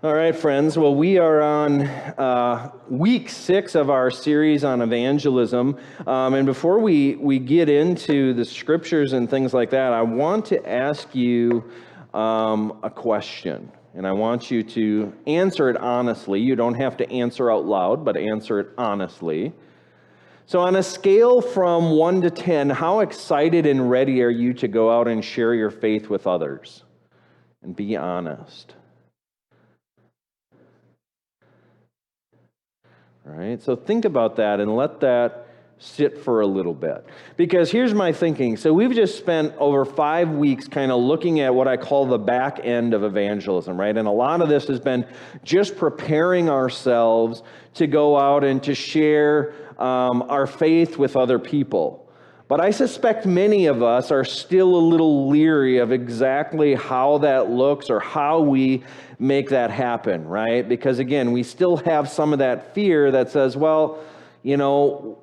All right, friends. Well, we are on week 6 of our series on evangelism. And before we get into the scriptures and things like that, I want to ask you a question. And I want you to answer it honestly. You don't have to answer out loud, but answer it honestly. So on a scale from 1 to 10, how excited and ready are you to go out and share your faith with others? And be honest. All right, so think about that and let that sit for a little bit. Because here's my thinking. So we've just spent over 5 weeks kind of looking at what I call the back end of evangelism, right? And a lot of this has been just preparing ourselves to go out and to share our faith with other people. But I suspect many of us are still a little leery of exactly how that looks or how we make that happen, right? Because again, we still have some of that fear that says, well, you know,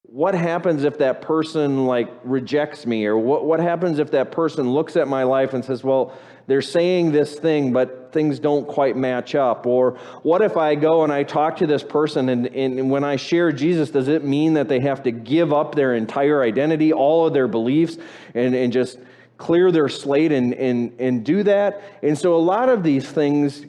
what happens if that person rejects me? Or what happens if that person looks at my life and says, well, they're saying this thing, but things don't quite match up? Or what if I go and I talk to this person and when I share Jesus, does it mean that they have to give up their entire identity, all of their beliefs, and just clear their slate and do that? And so a lot of these things,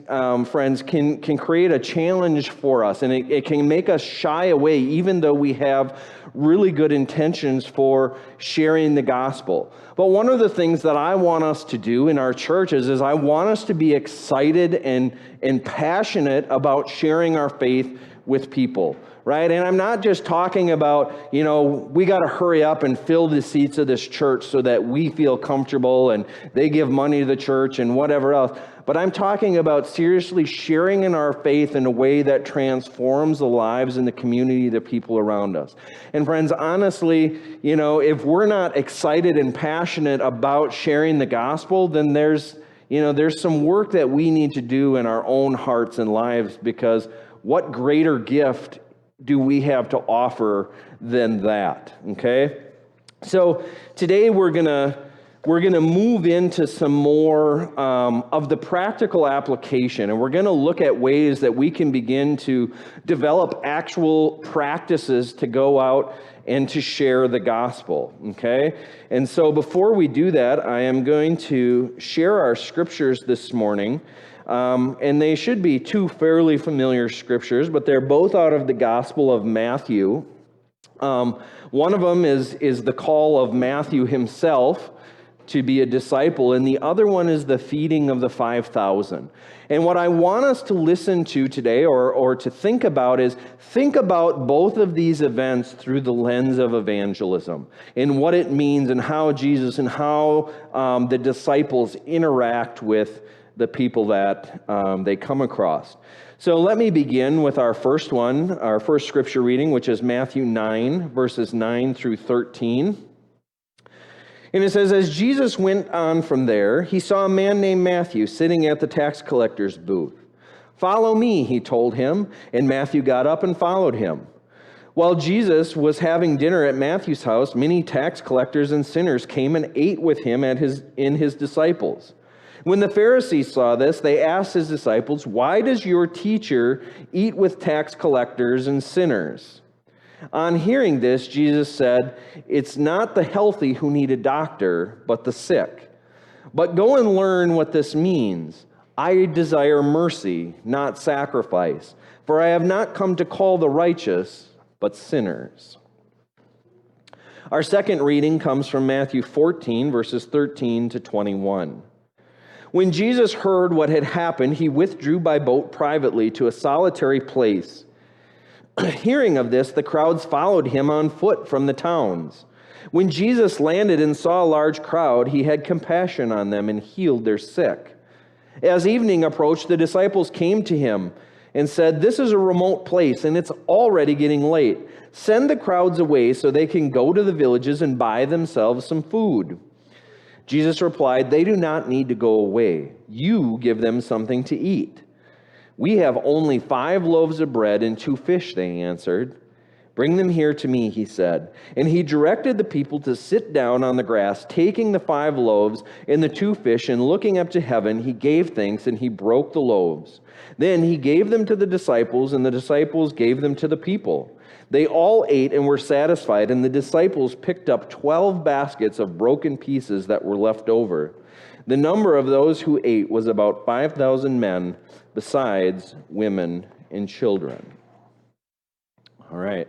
friends, can create a challenge for us, and it can make us shy away, even though we have really good intentions for sharing the gospel. But one of the things that I want us to do in our churches is I want us to be excited and passionate about sharing our faith with people, right? And I'm not just talking about, we got to hurry up and fill the seats of this church so that we feel comfortable and they give money to the church and whatever else. But I'm talking about seriously sharing in our faith in a way that transforms the lives and the community of the people around us. And friends, honestly, if we're not excited and passionate about sharing the gospel, then there's some work that we need to do in our own hearts and lives, because what greater gift do we have to offer than that? Okay? So today we're gonna move into some more of the practical application, and we're gonna look at ways that we can begin to develop actual practices to go out and to share the gospel. Okay? And so before we do that, I am going to share our scriptures this morning. And they should be two fairly familiar scriptures, but they're both out of the Gospel of Matthew. One of them is the call of Matthew himself to be a disciple, and the other one is the feeding of the 5,000. And what I want us to listen to today, or to think about, is think about both of these events through the lens of evangelism and what it means and how Jesus and how the disciples interact with the people that they come across. So let me begin with our first scripture reading, which is Matthew 9, verses 9 through 13. And it says, as Jesus went on from there, he saw a man named Matthew sitting at the tax collector's booth. Follow me, he told him, and Matthew got up and followed him. While Jesus was having dinner at Matthew's house, many tax collectors and sinners came and ate with him in his disciples. When the Pharisees saw this, they asked his disciples, why does your teacher eat with tax collectors and sinners? On hearing this, Jesus said, it's not the healthy who need a doctor, but the sick. But go and learn what this means. I desire mercy, not sacrifice, for I have not come to call the righteous, but sinners. Our second reading comes from Matthew 14, verses 13 to 21. When Jesus heard what had happened, he withdrew by boat privately to a solitary place. Hearing of this, the crowds followed him on foot from the towns. When Jesus landed and saw a large crowd, he had compassion on them and healed their sick. As evening approached, the disciples came to him and said, this is a remote place and it's already getting late. Send the crowds away so they can go to the villages and buy themselves some food. Jesus replied, they do not need to go away. You give them something to eat. We have only 5 loaves of bread and 2 fish, they answered. "Bring them here to me," he said. And he directed the people to sit down on the grass, taking the 5 loaves and the 2 fish, and looking up to heaven, he gave thanks, and he broke the loaves. Then he gave them to the disciples, and the disciples gave them to the people. They all ate and were satisfied, and the disciples picked up 12 baskets of broken pieces that were left over. The number of those who ate was about 5,000 men, besides women and children. All right.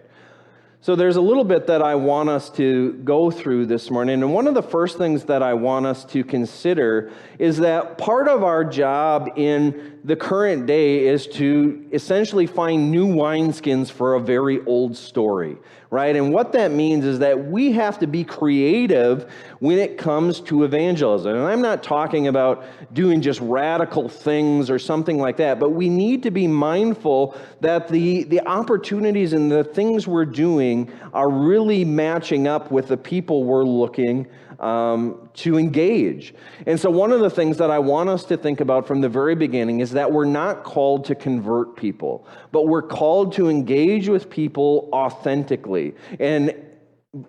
So there's a little bit that I want us to go through this morning. And one of the first things that I want us to consider is that part of our job in the current day is to essentially find new wineskins for a very old story, right? And what that means is that we have to be creative when it comes to evangelism. And I'm not talking about doing just radical things or something like that, but we need to be mindful that the opportunities and the things we're doing are really matching up with the people we're looking to engage. And so one of the things that I want us to think about from the very beginning is that we're not called to convert people, but we're called to engage with people authentically. And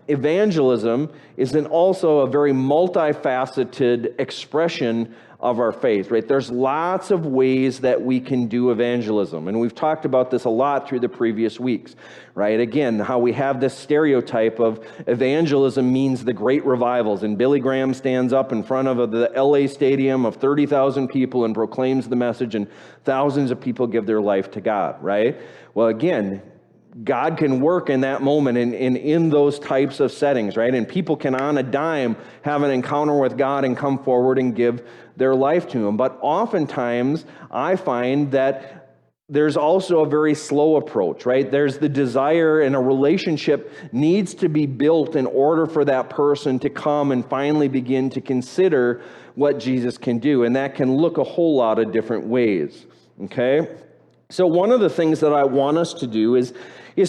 evangelism is also a very multifaceted expression of our faith, right? There's lots of ways that we can do evangelism, and we've talked about this a lot through the previous weeks, right? Again, how we have this stereotype of evangelism means the great revivals, and Billy Graham stands up in front of the LA stadium of 30,000 people and proclaims the message, and thousands of people give their life to God, right? Well, again, God can work in that moment and in those types of settings, right? And people can on a dime have an encounter with God and come forward and give their life to Him. But oftentimes, I find that there's also a very slow approach, right? There's the desire, and a relationship needs to be built in order for that person to come and finally begin to consider what Jesus can do. And that can look a whole lot of different ways, okay? So one of the things that I want us to do is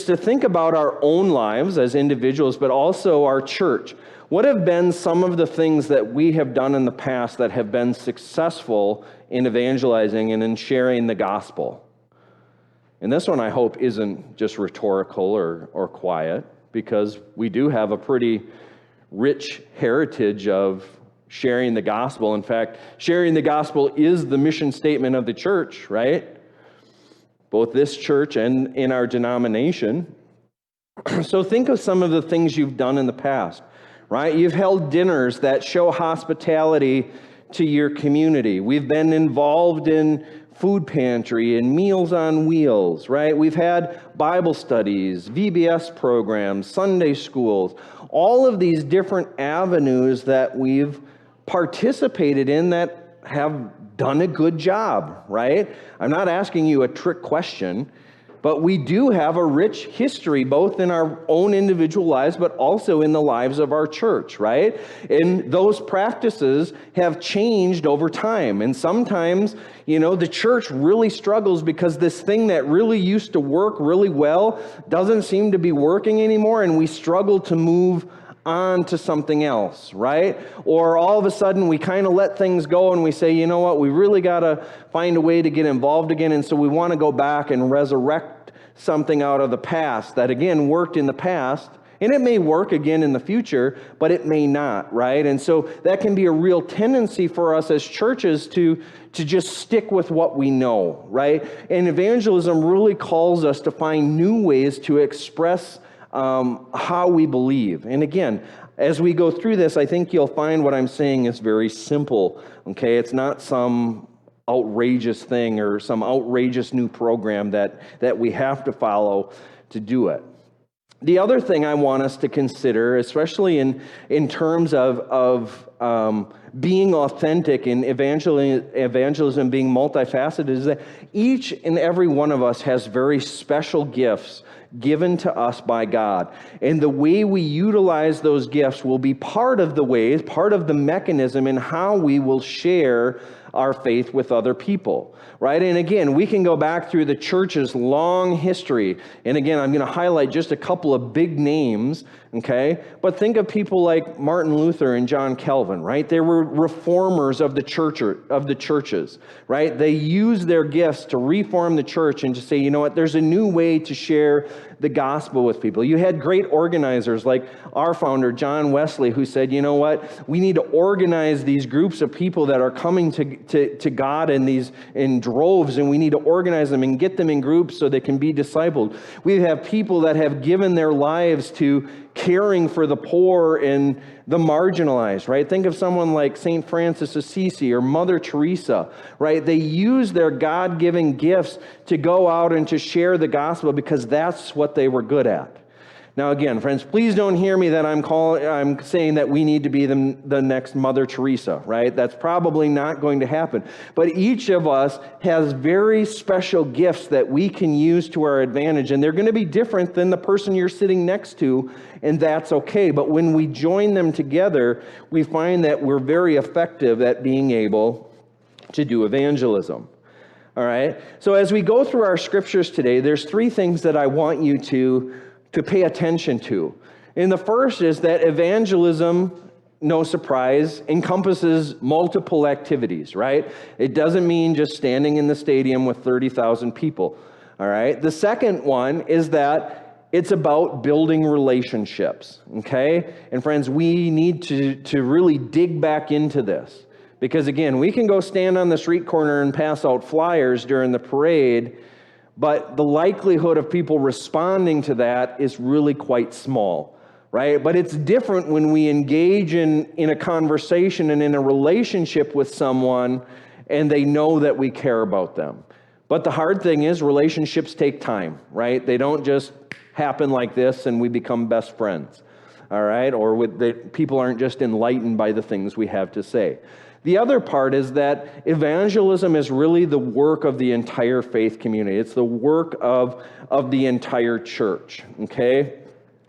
to think about our own lives as individuals, but also our church. What have been some of the things that we have done in the past that have been successful in evangelizing and in sharing the gospel? And this one, I hope, isn't just rhetorical or quiet, because we do have a pretty rich heritage of sharing the gospel. In fact, sharing the gospel is the mission statement of the church, right? Both this church and in our denomination. So think of some of the things you've done in the past, right? You've held dinners that show hospitality to your community. We've been involved in food pantry and Meals on Wheels, right? We've had Bible studies, VBS programs, Sunday schools, all of these different avenues that we've participated in that have done a good job, right? I'm not asking you a trick question, but we do have a rich history, both in our own individual lives, but also in the lives of our church, right? And those practices have changed over time. And sometimes, the church really struggles because this thing that really used to work really well doesn't seem to be working anymore, and we struggle to move on to something else, right? Or all of a sudden we kind of let things go and we say, you know what, we really got to find a way to get involved again, and so we want to go back and resurrect something out of the past that, again, worked in the past, and it may work again in the future, but it may not, right? And so that can be a real tendency for us as churches to just stick with what we know, right? And evangelism really calls us to find new ways to express how we believe. And again, as we go through this, I think you'll find what I'm saying is very simple, okay? It's not some outrageous thing or some outrageous new program that we have to follow to do it. The other thing I want us to consider, especially in terms of being authentic and evangelism being multifaceted, is that each and every one of us has very special gifts given to us by God. And the way we utilize those gifts will be part of the mechanism in how we will share our faith with other people, right? And again, we can go back through the church's long history. And again, I'm going to highlight just a couple of big names, okay? But think of people like Martin Luther and John Calvin, right? They were reformers of the churches, right? They used their gifts to reform the church and to say, you know what, there's a new way to share the gospel with people. You had great organizers like our founder, John Wesley, who said, you know what, we need to organize these groups of people that are coming to God in droves, and we need to organize them and get them in groups so they can be discipled. We have people that have given their lives to caring for the poor and the marginalized, right? Think of someone like St. Francis Assisi or Mother Teresa, right? They use their God-given gifts to go out and to share the gospel because that's what they were good at. Now again, friends, please don't hear me that I'm saying that we need to be the next Mother Teresa, right? That's probably not going to happen. But each of us has very special gifts that we can use to our advantage, and they're going to be different than the person you're sitting next to, and that's okay. But when we join them together, we find that we're very effective at being able to do evangelism. All right? So as we go through our scriptures today, there's three things that I want you to pay attention to. And the first is that evangelism, no surprise, encompasses multiple activities, right? It doesn't mean just standing in the stadium with 30,000 people, all right? The second one is that it's about building relationships, okay? And friends, we need to really dig back into this. Because again, we can go stand on the street corner and pass out flyers during the parade, but the likelihood of people responding to that is really quite small, right? But it's different when we engage in a conversation and in a relationship with someone and they know that we care about them. But the hard thing is relationships take time, right? They don't just happen like this and we become best friends, all right? Or people aren't just enlightened by the things we have to say. The other part is that evangelism is really the work of the entire faith community. It's the work of the entire church, okay?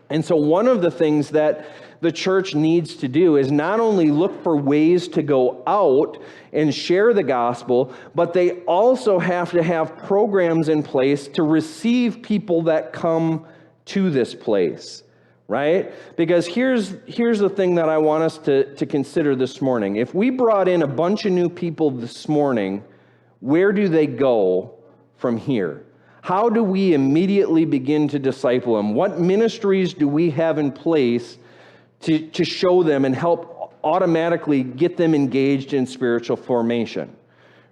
And so one of the things that the church needs to do is not only look for ways to go out and share the gospel, but they also have to have programs in place to receive people that come to this place. Right? Because here's the thing that I want us to consider this morning. If we brought in a bunch of new people this morning, where do they go from here? How do we immediately begin to disciple them? What ministries do we have in place to show them and help automatically get them engaged in spiritual formation?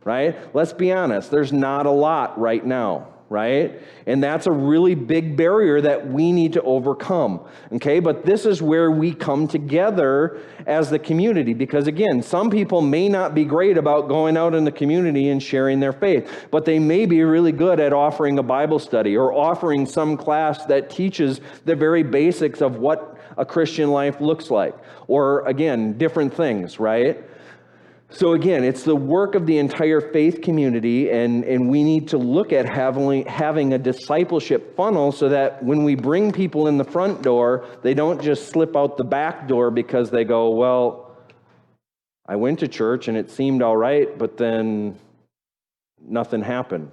Right? Let's be honest, there's not a lot right now. Right? And that's a really big barrier that we need to overcome. Okay? But this is where we come together as the community. Because again, some people may not be great about going out in the community and sharing their faith, but they may be really good at offering a Bible study or offering some class that teaches the very basics of what a Christian life looks like. Or again, different things, right? So again, it's the work of the entire faith community, and we need to look at having a discipleship funnel so that when we bring people in the front door, they don't just slip out the back door because they go, well, I went to church and it seemed all right, but then nothing happened,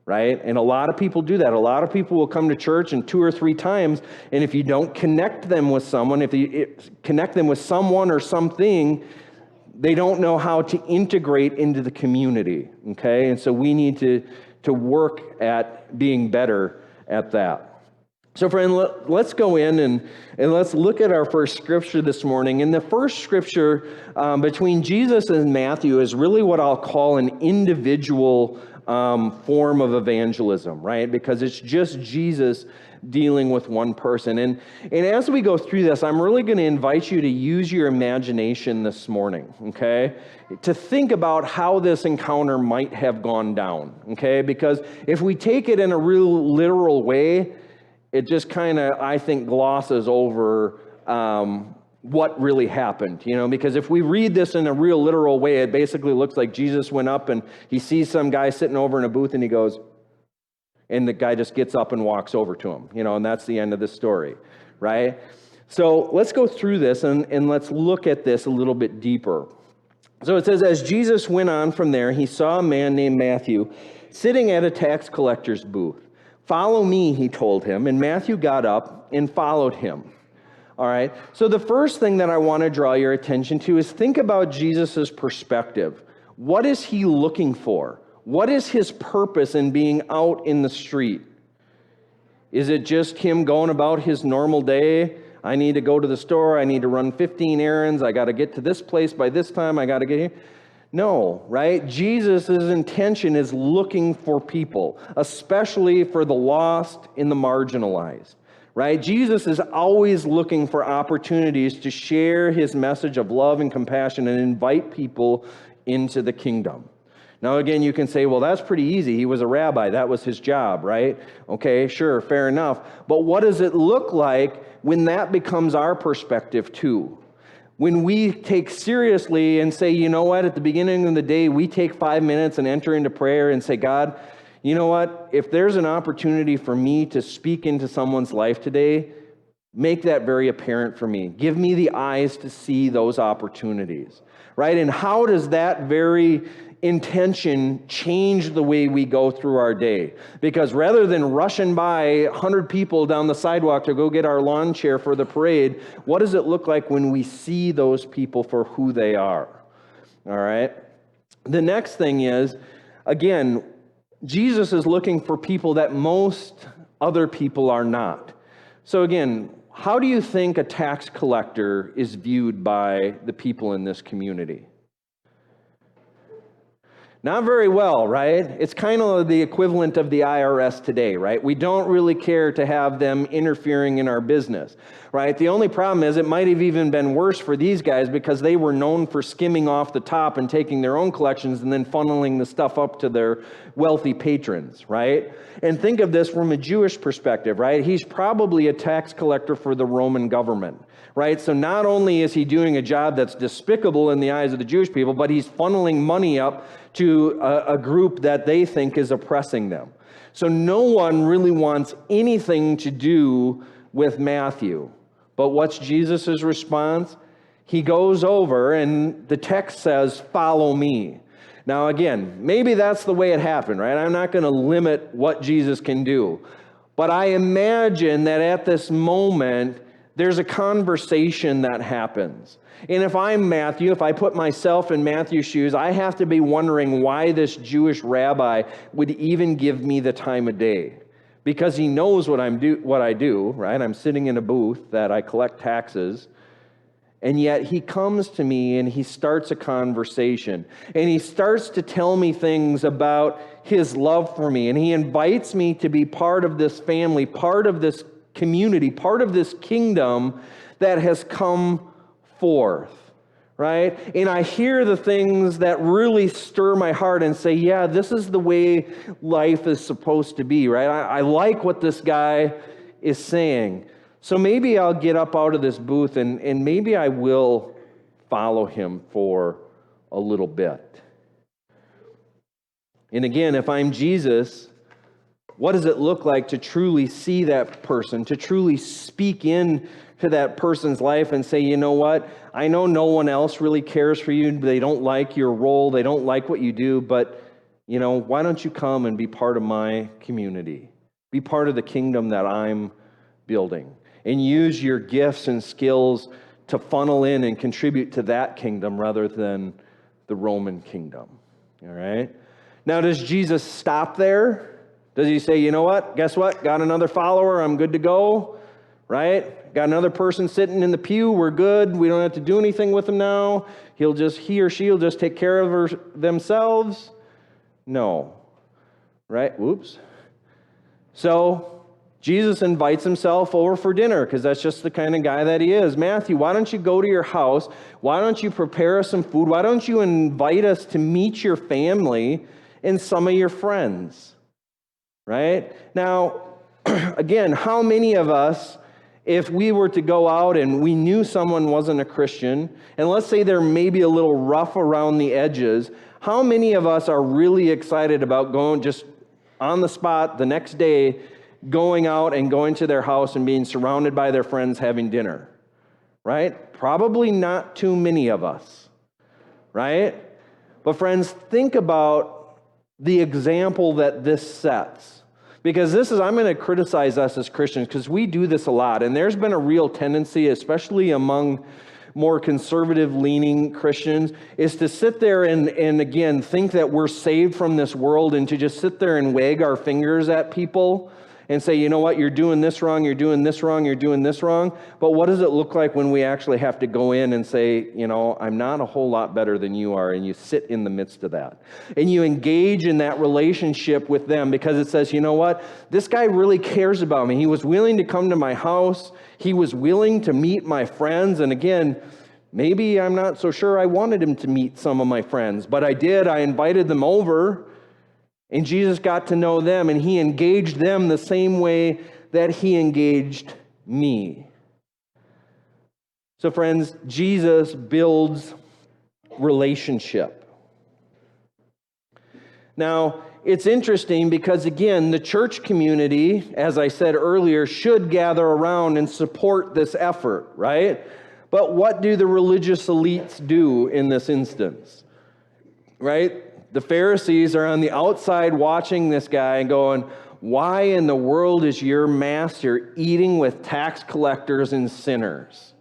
right? And a lot of people do that. A lot of people will come to church and 2 or 3 times, and if you don't connect them with someone, if you connect them with someone or something, they don't know how to integrate into the community, okay? And so we need to work at being better at that. So friend, let's go in and let's look at our first scripture this morning. And the first scripture between Jesus and Matthew is really what I'll call an individual form of evangelism, right? Because it's just Jesus dealing with one person. And as we go through this, I'm really going to invite you to use your imagination this morning, okay? To think about how this encounter might have gone down, okay? Because if we take it in a real literal way, it just kind of, I think, glosses over what really happened, you know, because if we read this in a real literal way, it basically looks like Jesus went up and he sees some guy sitting over in a booth and he goes, and the guy just gets up and walks over to him, you know, and that's the end of the story, right? So let's go through this and let's look at this a little bit deeper. So it says, as Jesus went on from there, he saw a man named Matthew sitting at a tax collector's booth. Follow me, he told him, and Matthew got up and followed him. All right, so the first thing that I want to draw your attention to is think about Jesus' perspective. What is he looking for? What is his purpose in being out in the street? Is it just him going about his normal day? I need to go to the store. I need to run 15 errands. I got to get to this place by this time. I got to get here. No, right? Jesus' intention is looking for people, especially for the lost and the marginalized, right? Jesus is always looking for opportunities to share his message of love and compassion and invite people into the kingdom. Now, again, you can say, well, that's pretty easy. He was a rabbi. That was his job, right? Okay, sure, fair enough. But what does it look like when that becomes our perspective too? When we take seriously and say, you know what, at the beginning of the day, we take 5 minutes and enter into prayer and say, God, you know what, if there's an opportunity for me to speak into someone's life today, make that very apparent for me. Give me the eyes to see those opportunities, right? And how does that very intention change the way we go through our day? Because rather than rushing by 100 people down the sidewalk to go get our lawn chair for the parade, what does it look like when we see those people for who they are? All right. The next thing is, again, Jesus is looking for people that most other people are not. So again, how do you think a tax collector is viewed by the people in this community? Not very well, right? It's kind of the equivalent of the IRS today, right? We don't really care to have them interfering in our business, right? The only problem is it might have even been worse for these guys because they were known for skimming off the top and taking their own collections and then funneling the stuff up to their wealthy patrons, right? And think of this from a Jewish perspective, right? He's probably a tax collector for the Roman government, right? So not only is he doing a job that's despicable in the eyes of the Jewish people, but he's funneling money up to a group that they think is oppressing them. So no one really wants anything to do with Matthew. But what's Jesus' response? He goes over and the text says, follow me. Now again, maybe that's the way it happened, right? I'm not going to limit what Jesus can do. But I imagine that at this moment, there's a conversation that happens. And if I'm Matthew, if I put myself in Matthew's shoes, I have to be wondering why this Jewish rabbi would even give me the time of day. Because he knows what I do, right? I'm sitting in a booth that I collect taxes. And yet he comes to me and he starts a conversation. And he starts to tell me things about his love for me. And he invites me to be part of this family, part of this community, part of this kingdom that has come forth, right? And I hear the things that really stir my heart and say, yeah, this is the way life is supposed to be, right? I like what this guy is saying. So maybe I'll get up out of this booth and maybe I will follow him for a little bit. And again, if I'm Jesus, what does it look like to truly see that person, to truly speak in to that person's life and say, you know what, I know no one else really cares for you. They don't like your role. They don't like what you do. But, you know, why don't you come and be part of my community? Be part of the kingdom that I'm building. And use your gifts and skills to funnel in and contribute to that kingdom rather than the Roman kingdom. All right? Now, does Jesus stop there? Does he say, you know what? Guess what? Got another follower. I'm good to go. Right? Got another person sitting in the pew. We're good. We don't have to do anything with them now. He or she will just take care of themselves. No. Right? Whoops. So Jesus invites himself over for dinner because that's just the kind of guy that he is. Matthew, why don't you go to your house? Why don't you prepare us some food? Why don't you invite us to meet your family and some of your friends? Right? Now, again, how many of us, if we were to go out and we knew someone wasn't a Christian, and let's say they're maybe a little rough around the edges, how many of us are really excited about going just on the spot the next day, going out and going to their house and being surrounded by their friends having dinner? Right? Probably not too many of us. right? But friends, think about the example that this sets. Because I'm going to criticize us as Christians because we do this a lot. And there's been a real tendency, especially among more conservative-leaning Christians, is to sit there and again, think that we're saved from this world and to just sit there and wag our fingers at people and say, you know what, you're doing this wrong, you're doing this wrong, you're doing this wrong. But what does it look like when we actually have to go in and say, you know, I'm not a whole lot better than you are, and you sit in the midst of that. And you engage in that relationship with them because it says, you know what, this guy really cares about me. He was willing to come to my house. He was willing to meet my friends. And again, maybe I'm not so sure I wanted him to meet some of my friends, but I did. I invited them over. And Jesus got to know them, and he engaged them the same way that he engaged me. So friends, Jesus builds relationship. Now, it's interesting because, again, the church community, as I said earlier, should gather around and support this effort, right? But what do the religious elites do in this instance, right? The Pharisees are on the outside watching this guy and going, why in the world is your master eating with tax collectors and sinners?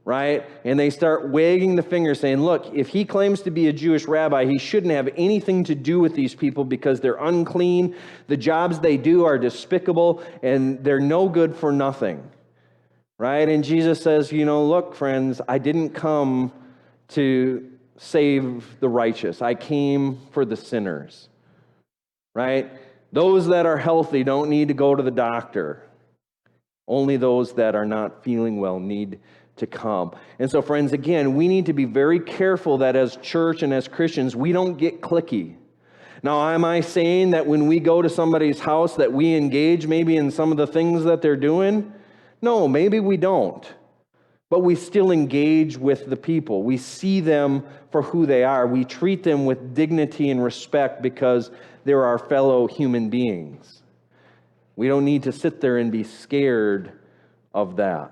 Right? And they start wagging the finger saying, look, if he claims to be a Jewish rabbi, he shouldn't have anything to do with these people because they're unclean. The jobs they do are despicable and they're no good for nothing. Right? And Jesus says, you know, look, friends, I didn't come to save the righteous. I came for the sinners, right? Those that are healthy don't need to go to the doctor. Only those that are not feeling well need to come. And so, friends, again, we need to be very careful that as church and as Christians, we don't get cliquey. Now, am I saying that when we go to somebody's house that we engage maybe in some of the things that they're doing? No, maybe we don't. But we still engage with the people. We see them for who they are. We treat them with dignity and respect because they're our fellow human beings. We don't need to sit there and be scared of that.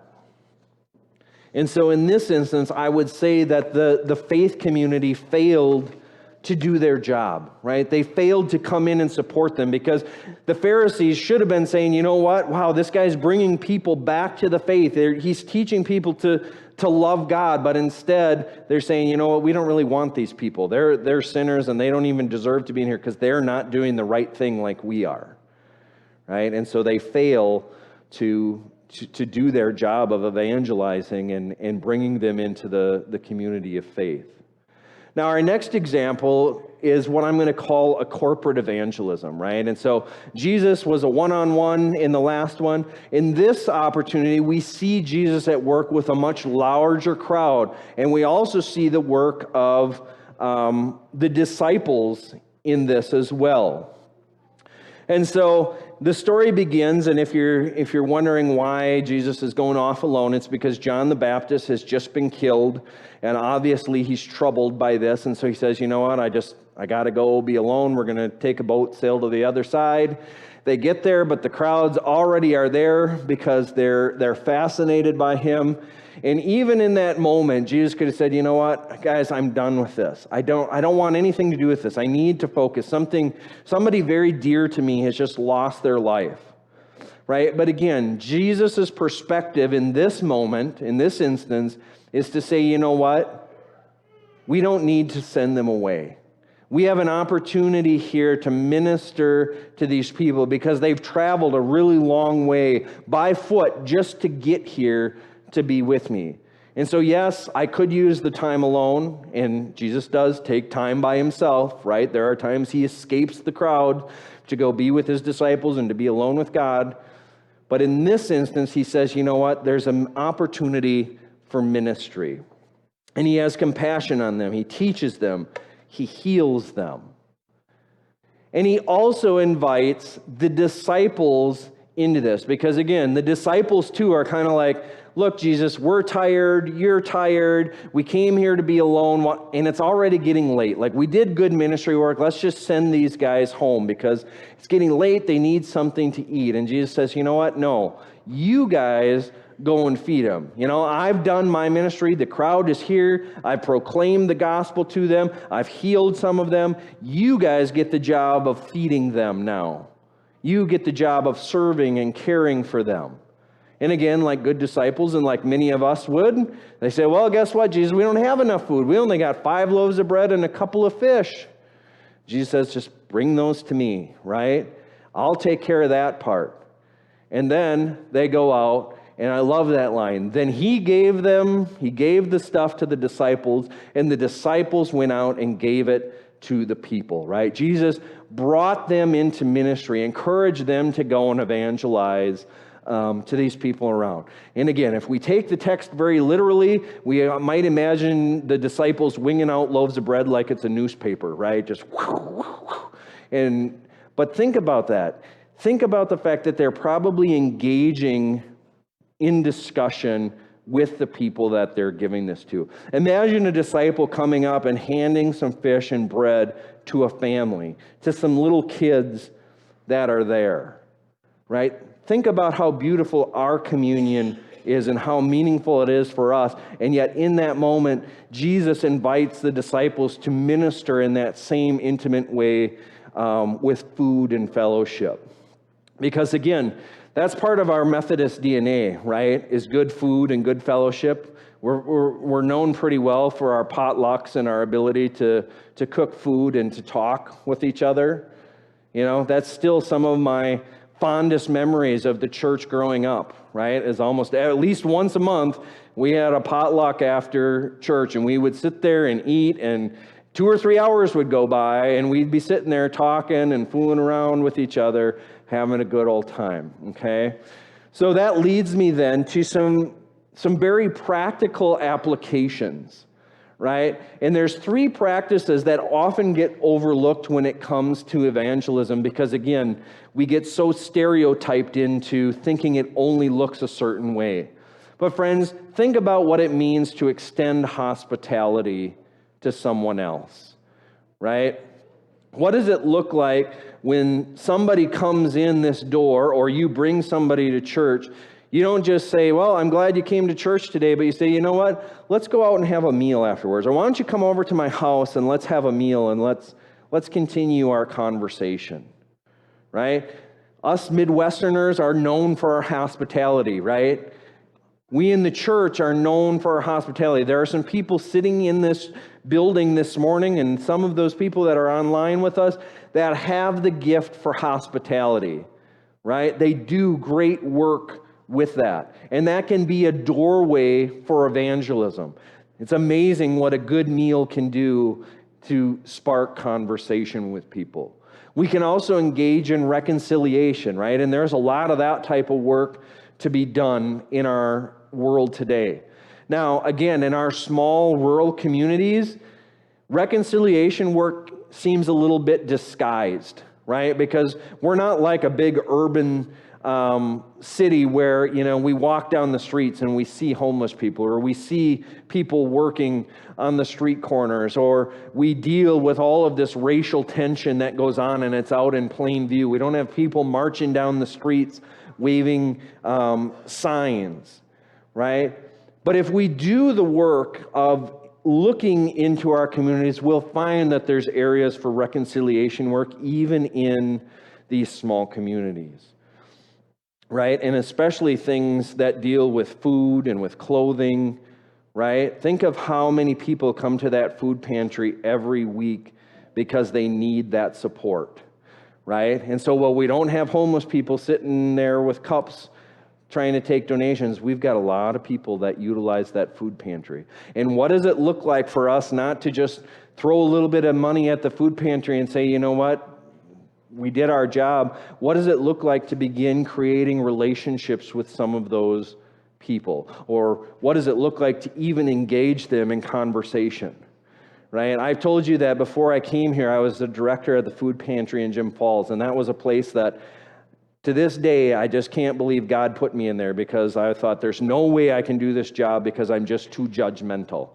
And so in this instance, I would say that the faith community failed to do their job, right? They failed to come in and support them because the Pharisees should have been saying, you know what? Wow, this guy's bringing people back to the faith. He's teaching people to love God, but instead they're saying, you know what? We don't really want these people. They're sinners and they don't even deserve to be in here because they're not doing the right thing like we are, right? And so they fail to do their job of evangelizing and bringing them into the community of faith. Now, our next example is what I'm going to call a corporate evangelism, right? And so Jesus was a one-on-one in the last one. In this opportunity, we see Jesus at work with a much larger crowd. And we also see the work of the disciples in this as well. And so the story begins, and if you're wondering why Jesus is going off alone, it's because John the Baptist has just been killed, and obviously he's troubled by this, and so he says, you know what, I got to go be alone. We're going to take a boat, sail to the other side. They get there, but the crowds already are there because they're fascinated by him. And even in that moment, Jesus could have said, you know what, guys, I'm done with this. I don't want anything to do with this. I need to focus. Somebody very dear to me has just lost their life, right? But again, Jesus' perspective in this moment, in this instance, is to say, you know what, we don't need to send them away. We have an opportunity here to minister to these people because they've traveled a really long way by foot just to get here to be with me. And so, yes, I could use the time alone, and Jesus does take time by himself, right? There are times he escapes the crowd to go be with his disciples and to be alone with God. But in this instance, he says, you know what? There's an opportunity for ministry. And he has compassion on them. He teaches them. He heals them. And he also invites the disciples into this because, again, the disciples too are kind of like, look, Jesus, we're tired, you're tired, we came here to be alone, and it's already getting late. Like, we did good ministry work, let's just send these guys home because it's getting late, they need something to eat. And Jesus says, you know what? No, you guys go and feed them. I've done my ministry. The crowd is here. I proclaimed the gospel to them. I've healed some of them. You guys get the job of feeding them now. You get the job of serving and caring for them. And again, like good disciples and like many of us would, they say, well, guess what, Jesus? We don't have enough food. We only got 5 loaves of bread and a couple of fish. Jesus says, just bring those to me, right? I'll take care of that part. And then they go out, and I love that line. Then he gave the stuff to the disciples, and the disciples went out and gave it to the people, right? Jesus brought them into ministry, encouraged them to go and evangelize to these people around. And again, if we take the text very literally, we might imagine the disciples winging out loaves of bread like it's a newspaper, right? Just but think about that. Think about the fact that they're probably engaging in discussion with the people that they're giving this to. Imagine a disciple coming up and handing some fish and bread to a family, to some little kids that are there, right? Think about how beautiful our communion is and how meaningful it is for us. And yet in that moment, Jesus invites the disciples to minister in that same intimate way with food and fellowship. Because again, that's part of our Methodist DNA, right? Is good food and good fellowship. We're known pretty well for our potlucks and our ability to cook food and to talk with each other. That's still some of my fondest memories of the church growing up, right? Is almost at least once a month, we had a potluck after church, and we would sit there and eat, and 2 or 3 hours would go by, and we'd be sitting there talking and fooling around with each other, having a good old time, okay? So that leads me then to some very practical applications, right? And there's 3 practices that often get overlooked when it comes to evangelism because, again, we get so stereotyped into thinking it only looks a certain way. But friends, think about what it means to extend hospitality to someone else, right? What does it look like when somebody comes in this door or you bring somebody to church? You don't just say, well, I'm glad you came to church today, but you say, you know what? Let's go out and have a meal afterwards. Or why don't you come over to my house and let's have a meal and let's continue our conversation, right? Us Midwesterners are known for our hospitality, right? We in the church are known for our hospitality. There are some people sitting in this building this morning, and some of those people that are online with us that have the gift for hospitality, right? They do great work with that. And that can be a doorway for evangelism. It's amazing what a good meal can do to spark conversation with people. We can also engage in reconciliation, right? And there's a lot of that type of work to be done in our world today. Now, again, in our small rural communities, reconciliation work seems a little bit disguised, right? Because we're not like a big urban city where, we walk down the streets and we see homeless people, or we see people working on the street corners, or we deal with all of this racial tension that goes on and it's out in plain view. We don't have people marching down the streets waving signs, right? But if we do the work of looking into our communities, we'll find that there's areas for reconciliation work even in these small communities, right? And especially things that deal with food and with clothing, right? Think of how many people come to that food pantry every week because they need that support, right? And so while we don't have homeless people sitting there with cups trying to take donations, we've got a lot of people that utilize that food pantry. And what does it look like for us not to just throw a little bit of money at the food pantry and say, you know what, we did our job? What does it look like to begin creating relationships with some of those people? Or what does it look like to even engage them in conversation? Right? I've told you that before I came here, I was the director of the food pantry in Jim Falls, and that was a place that to this day, I just can't believe God put me in there, because I thought there's no way I can do this job because I'm just too judgmental,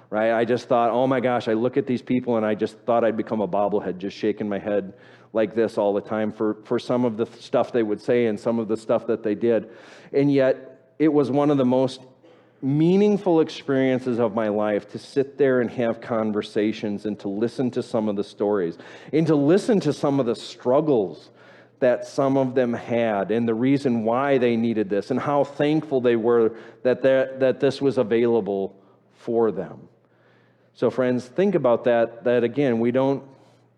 right? I just thought, oh my gosh, I look at these people and I just thought I'd become a bobblehead, just shaking my head like this all the time for some of the stuff they would say and some of the stuff that they did. And yet, it was one of the most meaningful experiences of my life to sit there and have conversations and to listen to some of the stories and to listen to some of the struggles that some of them had and the reason why they needed this and how thankful they were that this was available for them. So friends, think about that again, we don't,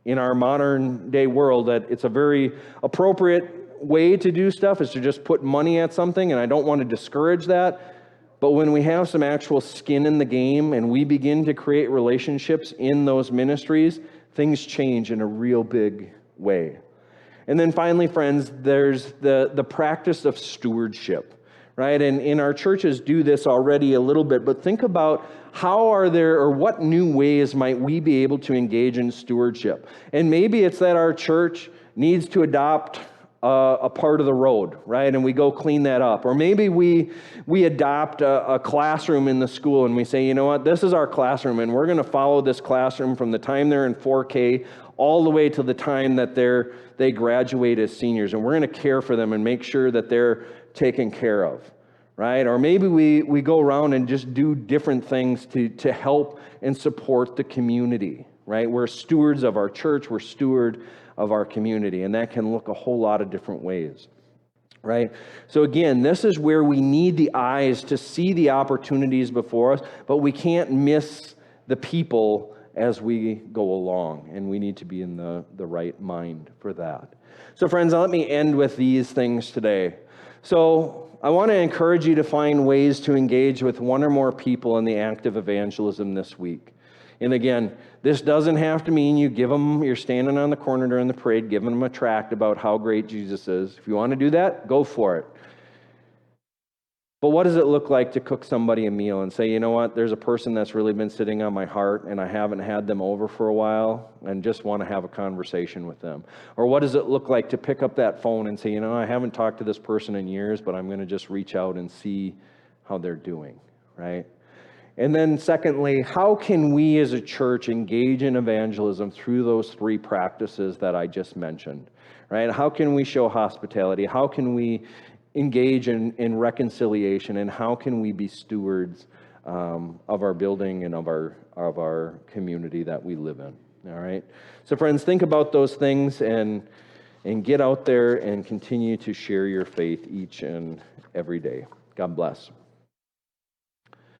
in our modern day world, that it's a very appropriate way to do stuff is to just put money at something, and I don't want to discourage that. But when we have some actual skin in the game and we begin to create relationships in those ministries, things change in a real big way. And then finally, friends, there's the practice of stewardship, right? And in our churches do this already a little bit, but think about what new ways might we be able to engage in stewardship? And maybe it's that our church needs to adopt a part of the road, right? And we go clean that up. Or maybe we adopt a classroom in the school and we say, you know what, this is our classroom and we're going to follow this classroom from the time they're in 4K all the way to the time that they graduate as seniors. And we're going to care for them and make sure that they're taken care of, right? Or maybe we go around and just do different things to help and support the community, right? We're stewards of our church. We're steward of our community, and that can look a whole lot of different ways, right? So again, this is where we need the eyes to see the opportunities before us, but we can't miss the people as we go along, and we need to be in the right mind for that. So friends, let me end with these things today. So I want to encourage you to find ways to engage with one or more people in the act of evangelism this week. And again, this doesn't have to mean you're standing on the corner during the parade giving them a tract about how great Jesus is. If you want to do that, go for it. But what does it look like to cook somebody a meal and say, you know what, there's a person that's really been sitting on my heart and I haven't had them over for a while and just want to have a conversation with them? Or what does it look like to pick up that phone and say, you know, I haven't talked to this person in years, but I'm going to just reach out and see how they're doing, right? And then secondly, how can we as a church engage in evangelism through those three practices that I just mentioned, right? How can we show hospitality? How can we engage in reconciliation? And how can we be stewards of our building and of our community that we live in, all right? So friends, think about those things and get out there and continue to share your faith each and every day. God bless.